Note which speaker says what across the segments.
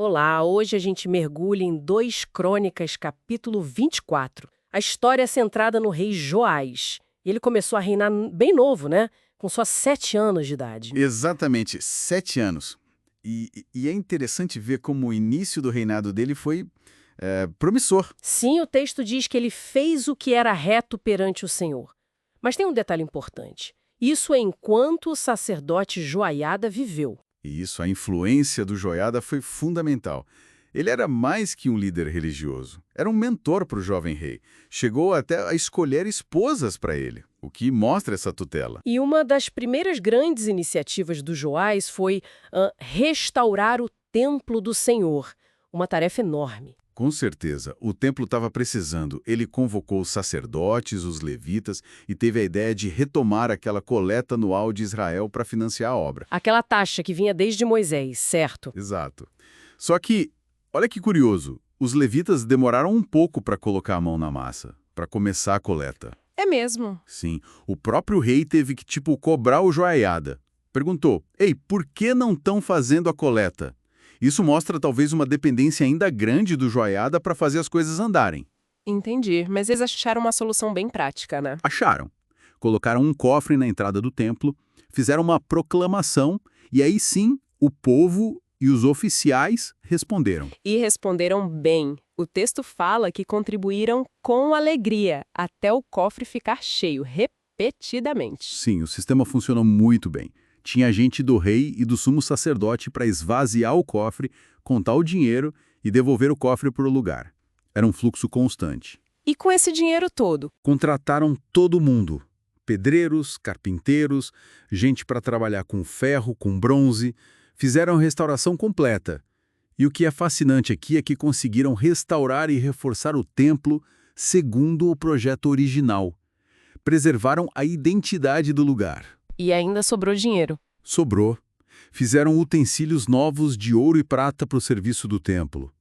Speaker 1: Olá, hoje a gente mergulha em 2 Crônicas, capítulo 24. A história é centrada no rei Joás. Ele começou a reinar bem novo, né? Com só 7 anos de idade.
Speaker 2: Exatamente, 7 anos. E é interessante ver como o início do reinado dele foi promissor.
Speaker 1: Sim, o texto diz que ele fez o que era reto perante o Senhor. Mas tem um detalhe importante. Isso é enquanto o sacerdote Joiada viveu.
Speaker 2: E isso, a influência do Joiada foi fundamental. Ele era mais que um líder religioso. Era um mentor para o jovem rei. Chegou até a escolher esposas para ele, o que mostra essa tutela.
Speaker 1: E uma das primeiras grandes iniciativas do Joás foi restaurar o templo do Senhor. Uma tarefa enorme.
Speaker 2: Com certeza, o templo estava precisando. Ele convocou os sacerdotes, os levitas, e teve a ideia de retomar aquela coleta anual de Israel para financiar a obra.
Speaker 1: Aquela taxa que vinha desde Moisés, certo?
Speaker 2: Exato. Só que, olha que curioso, os levitas demoraram um pouco para colocar a mão na massa, para começar a coleta.
Speaker 3: É mesmo.
Speaker 2: Sim, o próprio rei teve que, cobrar o joiada. Perguntou, ei, por que não estão fazendo a coleta? Isso mostra talvez uma dependência ainda grande do joiada para fazer as coisas andarem.
Speaker 3: Entendi, mas eles acharam uma solução bem prática, né?
Speaker 2: Acharam. Colocaram um cofre na entrada do templo, fizeram uma proclamação, e aí sim, o povo e os oficiais responderam.
Speaker 3: E responderam bem. O texto fala que contribuíram com alegria, até o cofre ficar cheio, repetidamente.
Speaker 2: Sim, o sistema funcionou muito bem. Tinha gente do rei e do sumo sacerdote para esvaziar o cofre, contar o dinheiro e devolver o cofre para o lugar. Era um fluxo constante.
Speaker 3: E com esse dinheiro todo?
Speaker 2: Contrataram todo mundo. Pedreiros, carpinteiros, gente para trabalhar com ferro, com bronze. Fizeram a restauração completa. E o que é fascinante aqui é que conseguiram restaurar e reforçar o templo segundo o projeto original. Preservaram a identidade do lugar.
Speaker 3: E ainda sobrou dinheiro.
Speaker 2: Sobrou. Fizeram utensílios novos de ouro e prata para o serviço do templo.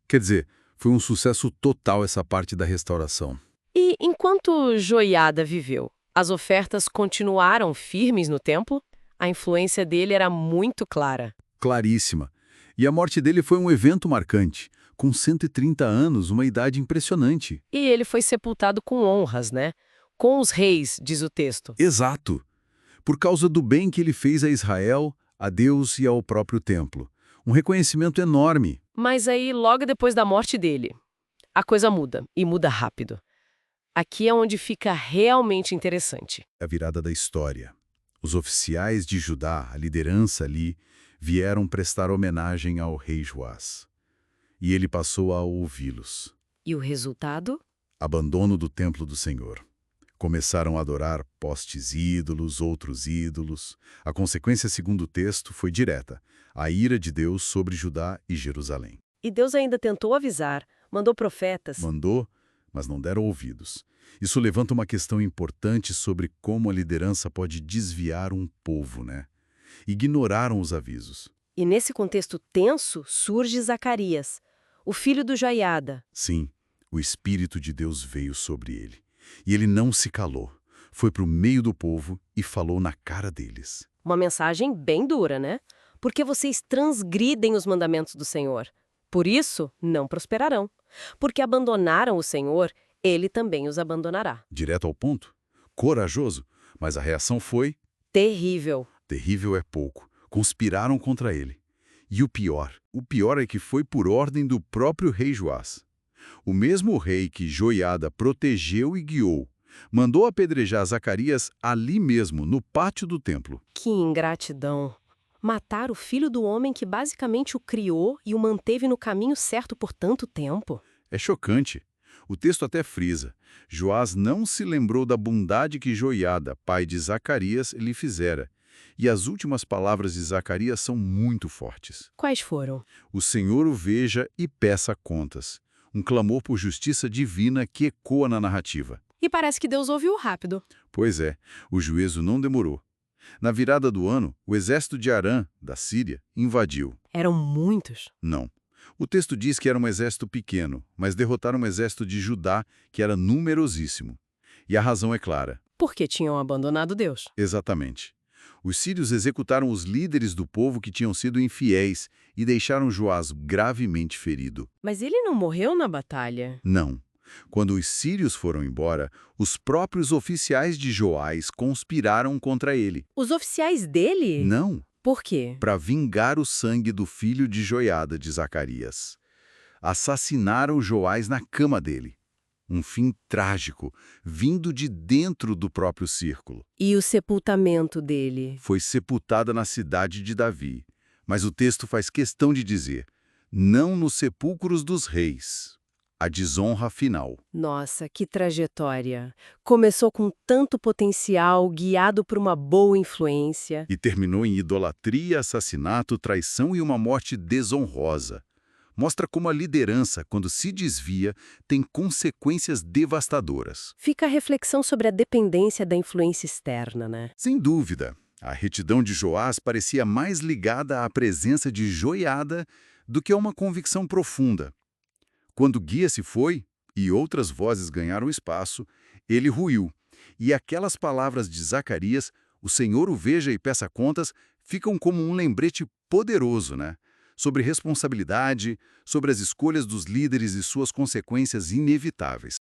Speaker 2: Quer dizer, foi um sucesso total essa parte da restauração.
Speaker 1: E enquanto Joiada viveu, as ofertas continuaram firmes no templo? A influência dele era muito clara.
Speaker 2: Claríssima. E a morte dele foi um evento marcante. Com 130 anos, uma idade impressionante.
Speaker 1: E ele foi sepultado com honras, né? Com os reis, diz o texto.
Speaker 2: Exato. Por causa do bem que ele fez a Israel, a Deus e ao próprio templo. Um reconhecimento enorme.
Speaker 1: Mas aí, logo depois da morte dele, a coisa muda, e muda rápido. Aqui é onde fica realmente interessante.
Speaker 2: A virada da história. Os oficiais de Judá, a liderança ali, vieram prestar homenagem ao rei Joás. E ele passou a ouvi-los.
Speaker 1: E o resultado?
Speaker 2: Abandono do templo do Senhor. Começaram a adorar postes ídolos, outros ídolos. A consequência, segundo o texto, foi direta. A ira de Deus sobre Judá e Jerusalém.
Speaker 1: E Deus ainda tentou avisar, mandou profetas.
Speaker 2: Mandou, mas não deram ouvidos. Isso levanta uma questão importante sobre como a liderança pode desviar um povo, né? Ignoraram os avisos.
Speaker 1: E nesse contexto tenso surge Zacarias, o filho do Joiada.
Speaker 2: Sim, o Espírito de Deus veio sobre ele. E ele não se calou. Foi para o meio do povo e falou na cara deles.
Speaker 1: Uma mensagem bem dura, né? Porque vocês transgridem os mandamentos do Senhor. Por isso, não prosperarão. Porque abandonaram o Senhor, ele também os abandonará.
Speaker 2: Direto ao ponto? Corajoso, mas a reação foi...
Speaker 1: Terrível.
Speaker 2: Terrível é pouco. Conspiraram contra ele. E o pior é que foi por ordem do próprio rei Joás. O mesmo rei que Joiada protegeu e guiou, mandou apedrejar Zacarias ali mesmo, no pátio do templo.
Speaker 1: Que ingratidão. Matar o filho do homem que basicamente o criou e o manteve no caminho certo por tanto tempo.
Speaker 2: É chocante. O texto até frisa. Joás não se lembrou da bondade que Joiada, pai de Zacarias, lhe fizera. E as últimas palavras de Zacarias são muito fortes.
Speaker 1: Quais foram?
Speaker 2: O Senhor o veja e peça contas. Um clamor por justiça divina que ecoa na narrativa.
Speaker 3: E parece que Deus ouviu rápido.
Speaker 2: Pois é, o juízo não demorou. Na virada do ano, o exército de Arã, da Síria, invadiu.
Speaker 1: Eram muitos.
Speaker 2: Não. O texto diz que era um exército pequeno, mas derrotaram um exército de Judá, que era numerosíssimo. E a razão é clara.
Speaker 1: Porque tinham abandonado Deus.
Speaker 2: Exatamente. Os sírios executaram os líderes do povo que tinham sido infiéis e deixaram Joás gravemente ferido.
Speaker 1: Mas ele não morreu na batalha.
Speaker 2: Não. Quando os sírios foram embora, os próprios oficiais de Joás conspiraram contra ele.
Speaker 1: Os oficiais dele?
Speaker 2: Não,
Speaker 1: Por quê?
Speaker 2: para vingar o sangue do filho de Joiada de Zacarias. Assassinaram Joás na cama dele. Um fim trágico, vindo de dentro do próprio círculo.
Speaker 1: E o sepultamento dele?
Speaker 2: Foi sepultada na cidade de Davi. Mas o texto faz questão de dizer, não nos sepulcros dos reis. A desonra final.
Speaker 1: Nossa, que trajetória. Começou com tanto potencial, guiado por uma boa influência.
Speaker 2: E terminou em idolatria, assassinato, traição e uma morte desonrosa. Mostra como a liderança, quando se desvia, tem consequências devastadoras.
Speaker 1: Fica a reflexão sobre a dependência da influência externa, né?
Speaker 2: Sem dúvida, a retidão de Joás parecia mais ligada à presença de Joiada do que a uma convicção profunda. Quando Guia se foi, e outras vozes ganharam espaço, ele ruiu. E aquelas palavras de Zacarias, o Senhor o veja e peça contas, ficam como um lembrete poderoso, né? Sobre responsabilidade, sobre as escolhas dos líderes e suas consequências inevitáveis.